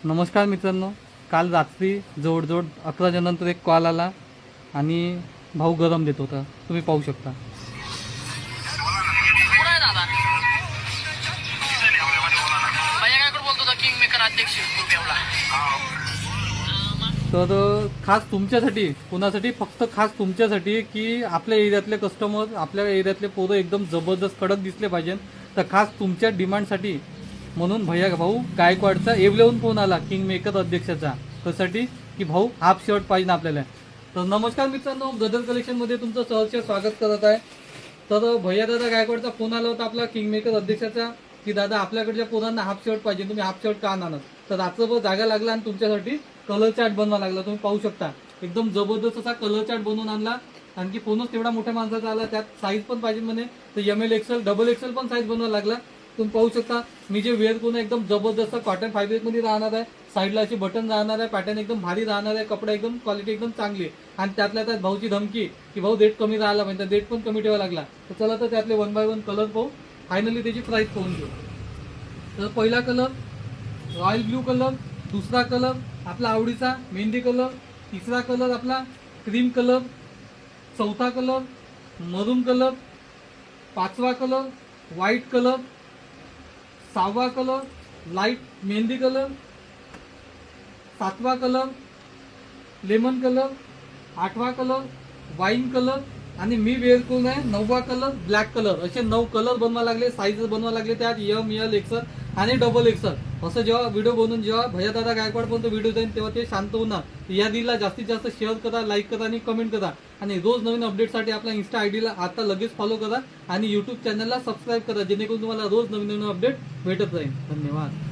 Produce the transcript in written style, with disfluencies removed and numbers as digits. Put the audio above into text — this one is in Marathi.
नमस्कार मित्रांनो, काल रात्री जवळजवळ 11च्या नंतर एक कॉल आला आणि भाऊ गरम देत होता. तुम्ही पाहू शकता. कुठं आहे दादा? भैया काय बोलतो होता किंग मेकर अध्यक्ष गुरप्यावला. तर खास तुमच्यासाठी, कोणासाठी, फक्त खास तुमच्यासाठी की आपल्या एरियातले कस्टमर, आपल्या एरियातले पोरं एकदम जबरदस्त कडक दिसले पाहिजे. तर खास तुमच्या डिमांडसाठी म्हणून भैया भाऊ गायकवाडचा येवल्याहून फोन आला किंग मेकर अध्यक्षाचा, त्यासाठी की भाऊ हाफ शर्ट पाहिजे आपल्याला. तर नमस्कार मित्रांनो, ब्रदर कलेक्शनमध्ये तुमचं सहर्ष स्वागत करत आहे. तर भैया दादा गायकवाडचा फोन आला होता आपला किंग मेकर अध्यक्षाचा की दादा आपल्याकडच्या पोरांना हाफ शर्ट पाहिजे, तुम्ही हाफ शर्ट का आणणार. तर रात्रभर जागा लागला आणि तुमच्यासाठी कलर चार्ट बनवा लागला. तुम्ही पाहू शकता एकदम जबरदस्त असा कलर चार्ट बनवून आणला. आणखी फोनच तेवढा मोठ्या माणसाचा आला, त्यात साईज पण पाहिजे म्हणे. तर ML XL डबल XL पण साईज बनवायला लागला. तुम्ही पाहू शकता मी जे वेअर करून एकदम जबरदस्त कॉटन फायब्रिकमध्ये राहणार आहे. साईडला अशी बटन राहणार आहे, पॅटर्न एकदम भारी राहणार आहे, कपडा एकदम क्वालिटी एकदम चांगली आहे. आणि त्यातल्या त्यात भाऊची धमकी की भाऊ डेट कमी राहिला पाहिजे, डेट पण कमी ठेवायला लागला. तर चला तर त्यातले 1 बाय 1 कलर पाहू, फायनली त्याची प्राइस पाहून घेऊ. तर पहिला कलर रॉयल ब्ल्यू कलर, दुसरा कलर आपला आवडीचा मेहंदी कलर, तिसरा कलर आपला क्रीम कलर, चौथा कलर मरून कलर, पाचवा कलर व्हाईट कलर, सहावा कलर लाईट मेहंदी कलर, सातवा कलर लेमन कलर, आठवा कलर वाईन कलर आणि मी वेअर करून आहे 9वा कलर ब्लॅक कलर. असे 9 कलर बनवा लागले, साईज बनवा लागले. त्यात ML XL आणि डबल XL. असं जेव्हा व्हिडिओ बनवून जेव्हा भैया दादा गायकवाडपर्यंत व्हिडिओ जाईल तेव्हा ते शांत होणार. या दिला जास्तीत जास्त शेअर करा, लाईक करा आणि कमेंट करा. आणि रोज नवीन अपडेटसाठी आपल्या इंस्टा आयडीला आता लगेच फॉलो करा आणि यूट्यूब चॅनलला सबस्क्राईब करा, जेणेकरून तुम्हाला रोज नवीन नवीन अपडेट भेटत राहील. धन्यवाद.